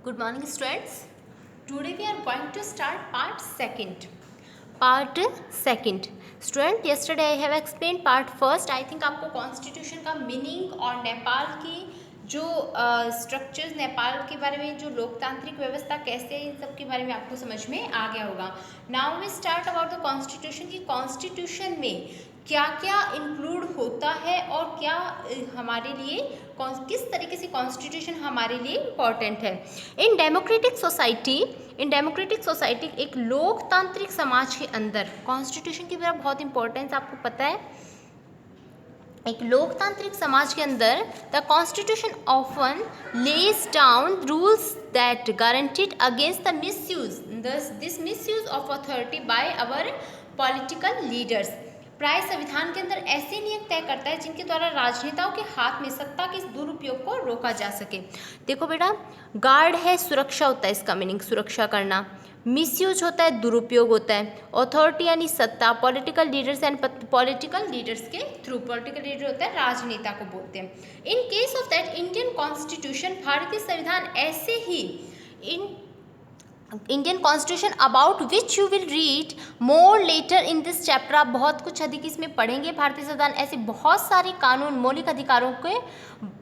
Good morning, students. Today we are going to start part second. Part second. Student, yesterday I have explained part first. I think आपको constitution का meaning और नेपाल की जो structures, Nepal के बारे में जो लोकतांत्रिक व्यवस्था कैसे है, इन सब के बारे में आपको समझ में आ गया होगा. Now we start about the constitution की कॉन्स्टिट्यूशन में क्या क्या इंक्लूड होता है और क्या हमारे लिए किस तरीके से कॉन्स्टिट्यूशन हमारे लिए इम्पॉर्टेंट है. इन डेमोक्रेटिक सोसाइटी एक लोकतांत्रिक समाज के अंदर कॉन्स्टिट्यूशन की बहुत इंपॉर्टेंस आपको पता है. एक लोकतांत्रिक समाज के अंदर the constitution often lays down rules that guaranteed against the misuse this misuse of authority by our political leaders. प्राय संविधान के अंदर ऐसे नियम तय करता है जिनके द्वारा राजनेताओं के हाथ में सत्ता के दुरुपयोग को रोका जा सके. देखो बेटा, गार्ड है, सुरक्षा होता है, इसका मीनिंग सुरक्षा करना. मिसयूज होता है, दुरुपयोग होता है. अथॉरिटी यानी सत्ता, political leaders and political leaders के थ्रू. पॉलिटिकल लीडर होता है राजनेता को बोलते हैं. In case of that Indian constitution, भारतीय संविधान ऐसे ही Indian constitution about which you will read more later in this chapter. आप बहुत कुछ अधिक इसमें पढ़ेंगे. भारतीय संविधान ऐसे बहुत सारे कानून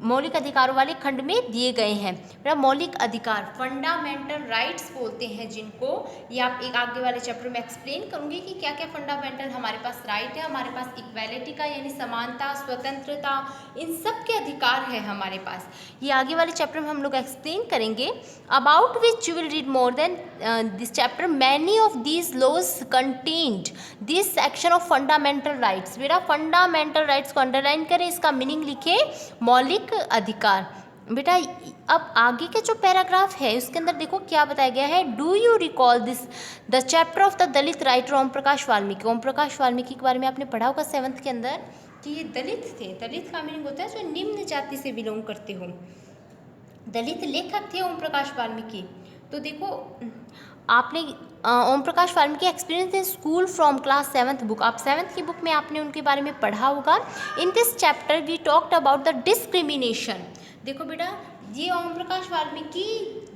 मौलिक अधिकारों वाले खंड में दिए गए हैं. मौलिक अधिकार, फंडामेंटल राइट्स बोलते हैं जिनको, ये आप एक आगे वाले चैप्टर में एक्सप्लेन करूंगी कि क्या क्या फंडामेंटल हमारे पास राइट है. हमारे पास इक्वेलिटी का यानी समानता, स्वतंत्रता, इन सब के अधिकार है हमारे पास. ये आगे वाले चैप्टर में हम लोग एक्सप्लेन करेंगे. About which you will read more than this chapter, many of these laws contained this section of fundamental rights. बेटा फंडामेंटल राइट्स को अंडरलाइन करें, इसका मीनिंग लिखे मौलिक अधिकार. बेटा अब आगे के जो पैराग्राफ है उसके अंदर देखो क्या बताया गया है. Do you recall this the chapter of the Dalit writer Om Prakash Valmiki. Om Prakash Valmiki के बारे में आपने पढ़ा होगा 7th के अंदर कि ये दलित थे. दलित का मीनिंग होता है जो निम्न जाति से बिलोंग करते हो. दलित लेखक थे ओम प्रकाश वाल्मीकि. तो देखो आपने Om Prakash Valmiki experience in school from class 7th book. आप 7th की बुक में आपने उनके बारे में पढ़ा होगा. In this chapter we talked about the discrimination. देखो बेटा, ये ओम प्रकाश वाल्मीकि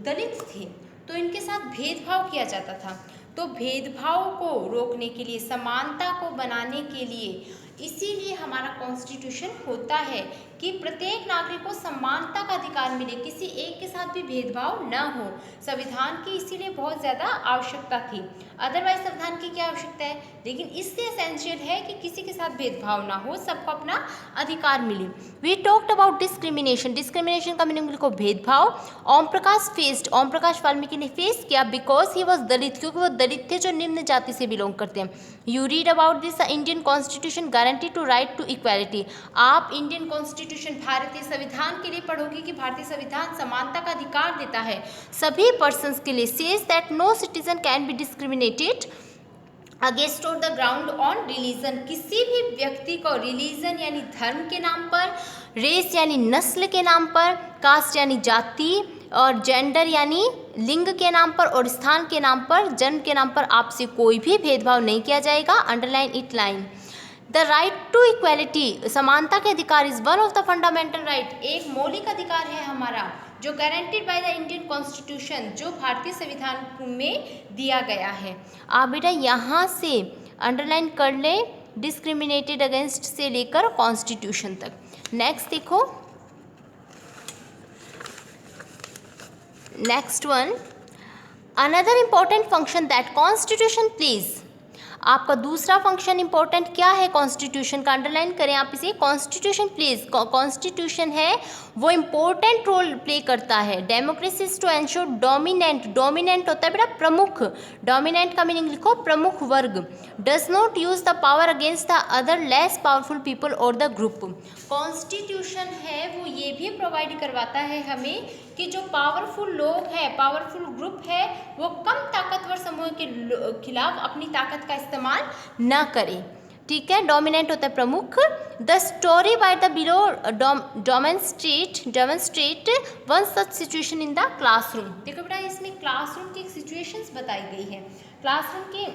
दलित थे तो इनके साथ भेदभाव किया जाता था. तो भेदभाव को रोकने के लिए, समानता को बनाने के लिए, इसीलिए हमारा कॉन्स्टिट्यूशन होता है कि प्रत्येक नागरिक को समानता का अधिकार मिले, किसी एक के साथ भी भेदभाव न हो. संविधान की इसीलिए बहुत ज़्यादा आवश्यकता थी. अदरवाइज संविधान की क्या आवश्यकता है, लेकिन इससे एसेंशियल है कि किसी के साथ भेदभाव ना हो, सबको अपना अधिकार मिले. We talked about discrimination. Discrimination का मीनिंग लिखो भेदभाव. ओम प्रकाश वाल्मीकि ने फेस किया बिकॉज ही वॉज दलित, क्योंकि वो दलित थे जो निम्न जाति से बिलोंग करते हैं. You read about this Indian constitution guarantee to right to equality. आप इंडियन कॉन्स्टिट्यूशन, भारतीय संविधान के लिए पढ़ोगे कि भारतीय संविधान समानता का अधिकार देता है सभी पर्सन्स के लिए. Says that no citizen can be discriminated against on the ground on religion. किसी भी व्यक्ति को रिलीजन यानी धर्म के नाम पर, रेस यानी नस्ल के नाम पर, कास्ट यानी जाति, और जेंडर यानी लिंग के नाम पर, और स्थान के नाम पर, जन्म के नाम पर आपसे कोई भी भेदभाव नहीं किया जाएगा. Underline it line. The right to equality, समानता के अधिकार, is one of the fundamental right, एक मौलिक अधिकार है हमारा जो guaranteed by the Indian constitution, जो भारतीय संविधान में दिया गया है. आप बेटा यहाँ से अंडरलाइन कर ले, डिस्क्रिमिनेटेड अगेंस्ट से लेकर कॉन्स्टिट्यूशन तक. नेक्स्ट देखो, next one, another important function that constitution please. आपका दूसरा फंक्शन इंपॉर्टेंट क्या है कॉन्स्टिट्यूशन का, अंडरलाइन करें आप इसे. कॉन्स्टिट्यूशन प्लीज, कॉन्स्टिट्यूशन है वो इम्पोर्टेंट रोल प्ले करता है. डेमोक्रेसी टू एंश्योर डोमिनेंट होता है बेटा प्रमुख. डोमिनेंट का मीनिंग लिखो प्रमुख वर्ग. Does not use the power against the other less powerful people और द ग्रुप. कॉन्स्टिट्यूशन है वो ये भी प्रोवाइड करवाता है हमें कि जो पावरफुल लोग हैं, पावरफुल ग्रुप है, वो कम ताकतवर समूह के खिलाफ अपनी ताकत का इस्तेमाल न करें. ठीक है, डोमिनेंट होता है प्रमुख. The story by the below demonstrate one such situation in the classroom. देखो बेटा, इसमें क्लासरूम की सिचुएशंस बताई गई है. क्लासरूम की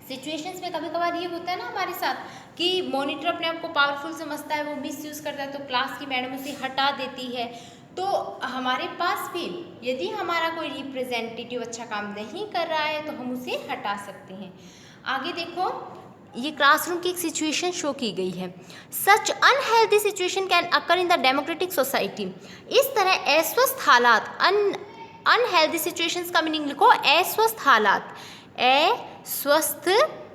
सिचुएशंस में कभी कभार ये होता है ना हमारे साथ कि मॉनिटर अपने आप को पावरफुल समझता है, वो मिस यूज़ करता है तो क्लास की मैडम उसे हटा देती है. तो हमारे पास भी यदि हमारा कोई रिप्रेजेंटेटिव अच्छा काम नहीं कर रहा है तो हम उसे हटा सकते हैं। आगे देखो, ये क्लासरूम की एक सिचुएशन शो की गई है। Such unhealthy situation can occur in the democratic society. इस तरह अस्वस्थ हालात, अनहेल्दी सिचुएशंस का मीनिंग लिखो अस्वस्थ हालात, अस्वस्थ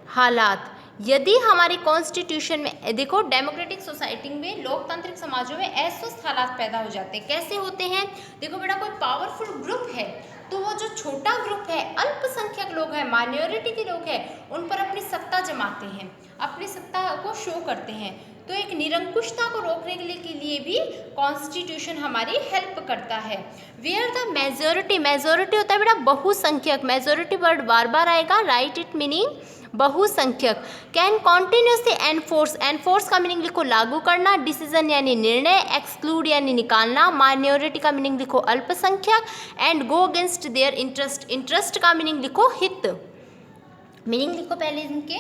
हालात यदि हमारी कॉन्स्टिट्यूशन में, देखो डेमोक्रेटिक सोसाइटी में, लोकतांत्रिक समाजों में अस्वस्थ हालात पैदा हो जाते हैं। कैसे होते हैं? देखो बेटा, कोई पावरफुल ग्रुप है तो वो जो छोटा ग्रुप है, अल्पसंख्यक लोग हैं, माइनॉरिटी के लोग हैं, उन पर अपनी सत्ता जमाते हैं, अपनी सत्ता को शो करते हैं। तो एक निरंकुशता को रोकने के लिए भी कॉन्स्टिट्यूशन हमारी हेल्प करता है। वेयर द मेजोरिटी, मेजोरिटी होता है बेटा बहुसंख्यक, मेजोरिटी वर्ड बार बार आएगा, राइट इट मीनिंग बहुसंख्यक। कैन कॉन्टिन्यूसली एनफोर्स, एनफोर्स का मीनिंग लिखो लागू करना, डिसीजन यानी निर्णय, एक्सक्लूड यानी निकालना, माइनॉरिटी का मीनिंग लिखो अल्पसंख्यक, and go against their interest, interest का मीनिंग लिखो हित। मीनिंग लिखो पहले इनके,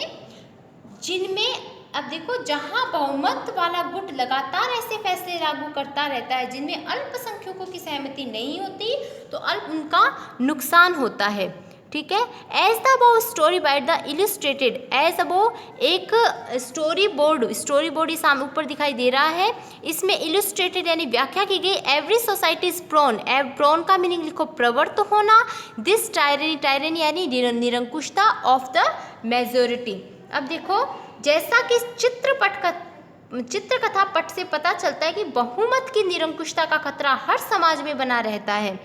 जिनमें, अब देखो जहां बहुमत वाला गुट लगातार ऐसे फैसले लागू करता रहता है जिनमें अल्पसंख्यकों की सहमति नहीं होती तो उनका नुकसान होता है। ठीक है। As the above story by the illustrated, as above एक स्टोरी बोर्ड इस ऊपर दिखाई दे रहा है, इसमें इलिस्ट्रेटेड यानी व्याख्या की गई। Every society is prone, prone का मीनिंग लिखो प्रवृत्त होना, दिस टायरनी, टायरनी यानी निरंकुशता ऑफ द मेजोरिटी। अब देखो, जैसा कि चित्रकथा पट से पता चलता है कि बहुमत की निरंकुशता का खतरा हर समाज में बना रहता है।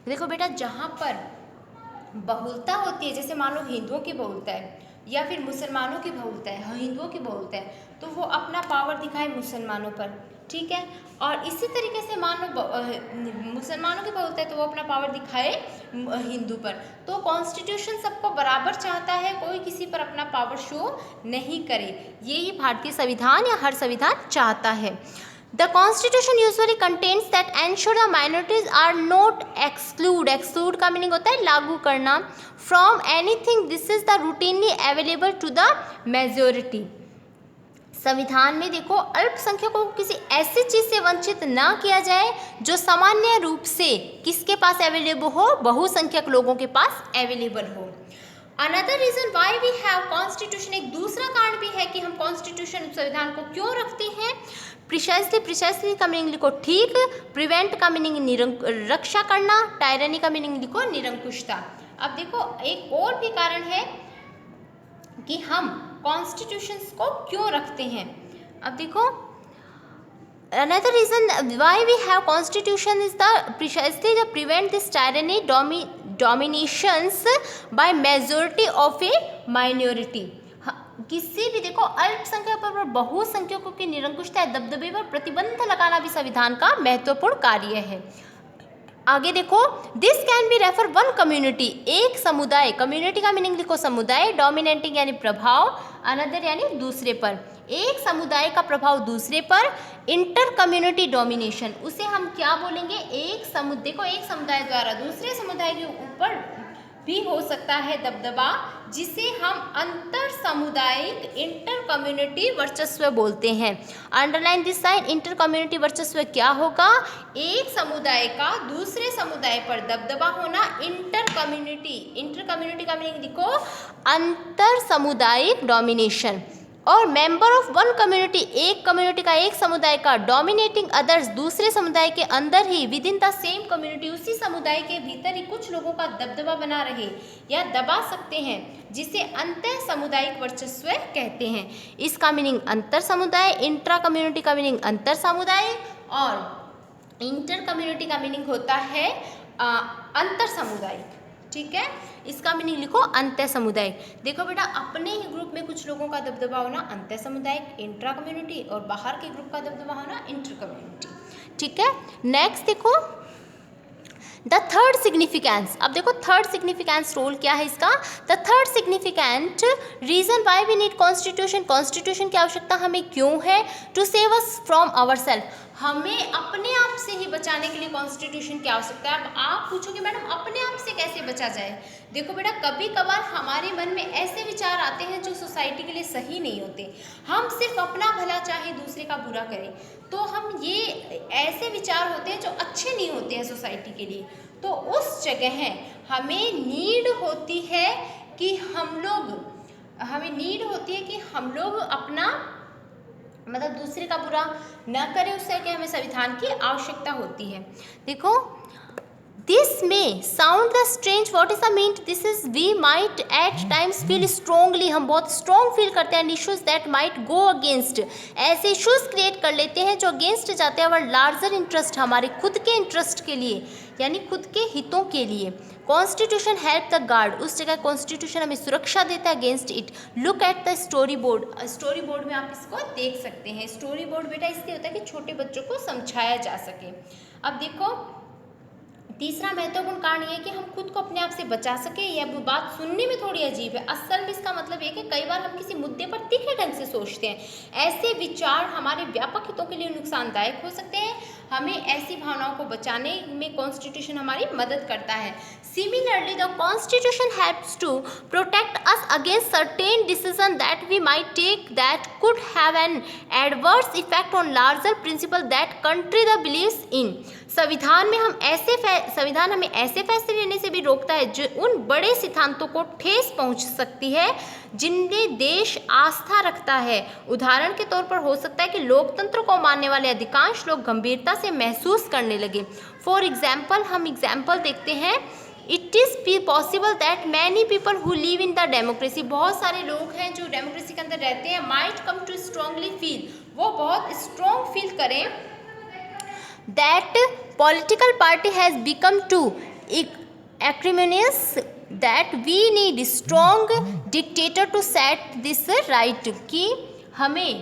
देखो बेटा, जहाँ पर बहुलता होती है, जैसे मान लो हिंदुओं की बहुलता है या फिर मुसलमानों की बहुलता है, हिंदुओं की बहुलता है तो वो अपना पावर दिखाए मुसलमानों पर, ठीक है। और इसी तरीके से मान लो मुसलमानों की बहुलता है तो वो अपना पावर दिखाए हिंदू पर। तो कॉन्स्टिट्यूशन सबको बराबर चाहता है, कोई किसी पर अपना पावर शो नहीं करे, यही भारतीय संविधान या हर संविधान चाहता है। The Constitution usually contains that ensure the minorities are not exclude, exclude का मीनिंग होता है लागू करना, from anything this is the routinely available to the majority। संविधान में देखो, अल्पसंख्यकों को किसी ऐसी चीज से वंचित ना किया जाए जो सामान्य रूप से किसके पास अवेलेबल हो, बहुसंख्यक लोगों के पास अवेलेबल हो। Another reason why we have constitution, एक दूसरा कारण भी है कि हम कॉन्स्टिट्यूशन संविधान को क्यों रखते हैं। प्रिसाइसली, प्रिसाइसली का मीनिंग लिखो ठीक, प्रिवेंट का मीनिंग रक्षा करना, टायरनी का मीनिंग लिखो निरंकुशता। अब देखो, एक और भी कारण है कि हम कॉन्स्टिट्यूशन को क्यों रखते हैं। अब देखो, another reason why we have constitution is the precisely the prevent this tyranny dominations by majority of a minority. किसी भी देखो अल्पसंख्यक पर बहुसंख्यकों की निरंकुशता या दबदबे पर प्रतिबंध लगाना भी संविधान का महत्वपूर्ण कार्य है। आगे देखो, this can be refer one community, एक समुदाय, कम्युनिटी का मीनिंग लिखो समुदाय, डोमिनेटिंग यानी प्रभाव, अनदर यानी दूसरे पर, एक समुदाय का प्रभाव दूसरे पर, इंटर कम्युनिटी डोमिनेशन, उसे हम क्या बोलेंगे, देखो एक समुदाय द्वारा दूसरे समुदाय के ऊपर भी हो सकता है दबदबा, जिसे हम अंतर सामुदायिक इंटर कम्युनिटी वर्चस्व बोलते हैं। Underline this sign, inter community वर्चस्व क्या होगा, एक समुदाय का दूसरे समुदाय पर दबदबा होना, इंटर कम्युनिटी का मीनिंग लिखो अंतर सामुदायिक डोमिनेशन। और मेंबर ऑफ वन कम्युनिटी, एक कम्युनिटी का, एक समुदाय का, डोमिनेटिंग अदर्स, दूसरे समुदाय के अंदर ही, within the same community, उसी समुदाय के भीतर ही कुछ लोगों का दबदबा बना रहे या दबा सकते हैं, जिसे अंतर सामुदायिक वर्चस्व कहते हैं। इसका मीनिंग अंतर समुदाय, इंट्रा कम्युनिटी का मीनिंग अंतर समुदाय, और इंटर कम्युनिटी का मीनिंग होता है अंतर सामुदायिक, ठीक है। इसका मीनिंग लिखो अंतर सामुदायिक। देखो बेटा, अपने ही ग्रुप में कुछ लोगों का दबदबा होना अंतर सामुदायिक, इंट्रा कम्युनिटी, और बाहर के ग्रुप का दबदबा होना इंटर कम्युनिटी, ठीक है। नेक्स्ट देखो, द थर्ड सिग्निफिकेंस। अब देखो थर्ड सिग्निफिकेंस रोल क्या है इसका। The third significant reason why we need constitution, constitution की आवश्यकता हमें क्यों है, to save us from our self, हमें अपने आप से ही बचाने के लिए कॉन्स्टिट्यूशन की आवश्यकता है। अब आप पूछोगे मैडम अपने आप से कैसे बचा जाए? देखो बेटा, कभी कभार हमारे मन में ऐसे विचार आते हैं जो सोसाइटी के लिए सही नहीं होते। हम सिर्फ अपना भला चाहे दूसरे का बुरा करें, तो हम ये ऐसे विचार होते हैं जो अच्छे नहीं होते हैं सोसाइटी के लिए। तो उस जगह हमें नीड होती है कि हम लोग अपना मतलब दूसरे का बुरा न करें, उससे कि हमें संविधान की आवश्यकता होती है। देखो, this may sound the strange, what is the mean? This is we might at times feel strongly, हम बहुत strong feel करते हैं, and issues that might go against, ऐसे issues create कर लेते हैं जो against जाते हैं our larger interest, हमारे खुद के interest के लिए, यानी खुद के हितों के लिए। कॉन्स्टिट्यूशन हेल्प द गार्ड, उस जगह कॉन्स्टिट्यूशन हमें सुरक्षा देता है against it. Look at the story board, story board में आप इसको देख सकते हैं। स्टोरी बोर्ड बेटा इसलिए होता है कि छोटे बच्चों को समझाया जा सके। अब देखो, तीसरा महत्वपूर्ण कारण ये है कि हम खुद को अपने आप से बचा सके। यह बात सुनने में थोड़ी अजीब है, असल में इसका मतलब ये है कि कई बार हम किसी मुद्दे पर तीखे ढंग से सोचते हैं। ऐसे विचार हमारे व्यापक हितों के लिए नुकसानदायक हो सकते हैं। हमें ऐसी भावनाओं को बचाने में कॉन्स्टिट्यूशन हमारी मदद करता है। Similarly the constitution helps to protect us against certain decision that we might take that could have an adverse effect on larger principle that country the believes in. संविधान हमें ऐसे फैसले लेने से भी रोकता है जो उन बड़े सिद्धांतों को ठेस पहुंच सकती है जिनमें देश आस्था रखता है। उदाहरण के तौर पर हो सकता है कि लोकतंत्र को मानने वाले अधिकांश लोग गंभीरता से महसूस करने लगे। फॉर एग्जाम्पल, हम एग्जाम्पल देखते हैं, it is possible that many people who live in the democracy, बहुत सारे लोग हैं जो डेमोक्रेसी के अंदर रहते हैं, might come to strongly feel, वो बहुत स्ट्रॉन्ग फील करें that political party has become too acrimonious, that we need strong dictator to set this right। कि हमें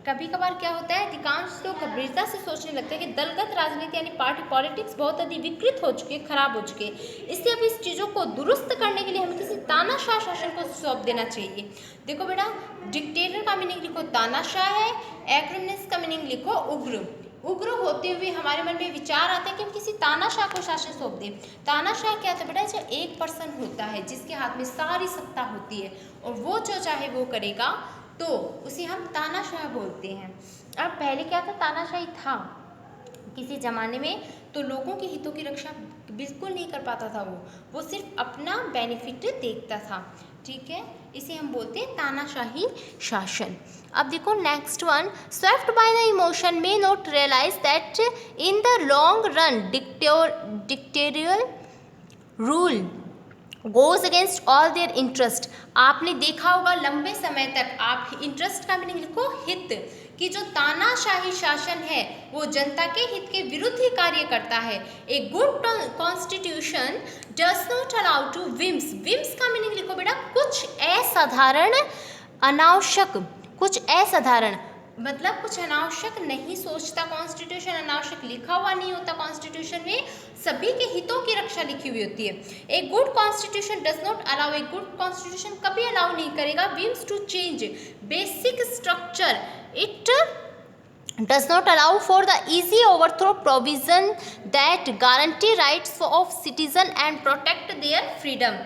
कभी कभार क्या होता है, अधिकांश लोग गंभीरता से सोचने लगते हैं कि दलगत राजनीति यानी पार्टी पॉलिटिक्स बहुत अधिक विकृत हो चुके, खराब हो चुके, इसलिए अब इस चीज़ों को दुरुस्त करने के लिए हमें किसी तानाशाह शासन को सौंप देना चाहिए। देखो बेटा, डिक्टेटर का मीनिंग लिखो तानाशाह है, एक्रोनियस का मीनिंग लिखो उग्र। उग्र होते हुए हमारे मन में विचार आता है कि हम किसी तानाशाह को शासन सौंप दें। तानाशाह क्या था बेटा? जो एक पर्सन होता है जिसके हाथ में सारी सत्ता होती है और वो जो चाहे वो करेगा, तो उसे हम तानाशाह बोलते हैं। अब पहले क्या था, तानाशाही था किसी ज़माने में, तो लोगों के हितों की रक्षा बिल्कुल नहीं कर पाता था, वो सिर्फ अपना बेनिफिट देखता था। ठीक है, इसे हम बोलते हैं तानाशाही शासन। अब देखो next one, swept by the emotion may not realise that in the long run dictatorial rule goes against all their interest. आपने देखा होगा लंबे समय तक, आप इंटरेस्ट का मीनिंग लिखो हित, कि जो तानाशाही शासन है वो जनता के हित के विरुद्ध ही कार्य करता है। A good constitution does not allow to whims. Whims का मीनिंग लिखो बेटा कुछ असाधारण, अनावश्यक, कुछ असाधारण मतलब कुछ अनावश्यक नहीं सोचता। कॉन्स्टिट्यूशन अनावश्यक लिखा हुआ नहीं होता, कॉन्स्टिट्यूशन में सभी के हितों की रक्षा लिखी हुई होती है। A good constitution does not allow, a good constitution कभी अलाउ नहीं करेगा whims to change basic structure. It does not allow for the easy overthrow provision that guarantee rights of citizen and protect their freedom।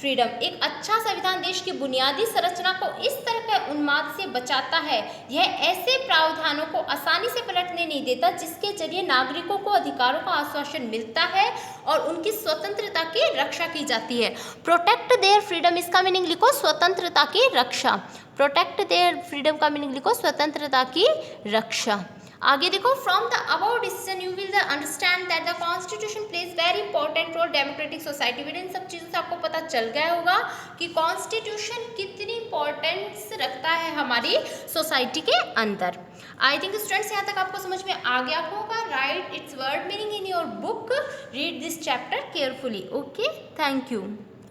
एक अच्छा संविधान देश की बुनियादी संरचना को इस तरह के उन्माद से बचाता है, यह ऐसे प्रावधानों को आसानी से पलटने नहीं देता जिसके जरिए नागरिकों को अधिकारों का आश्वासन मिलता है और उनकी स्वतंत्रता की रक्षा की जाती है। प्रोटेक्ट देयर फ्रीडम, इसका मीनिंग लिखो स्वतंत्रता की रक्षा। प्रोटेक्ट देयर फ्रीडम का मीनिंग लिखो स्वतंत्रता की रक्षा। आगे देखो, from the above decision you will understand that the constitution plays very important role democratic society में। इन सब चीज़ों से आपको पता चल गया होगा कि कॉन्स्टिट्यूशन कितनी इंपॉर्टेंस रखता है हमारी सोसाइटी के अंदर। आई थिंक स्टूडेंट्स यहाँ तक आपको समझ में आ गया होगा। Right it's word meaning in your book, read this chapter carefully. Okay, thank you.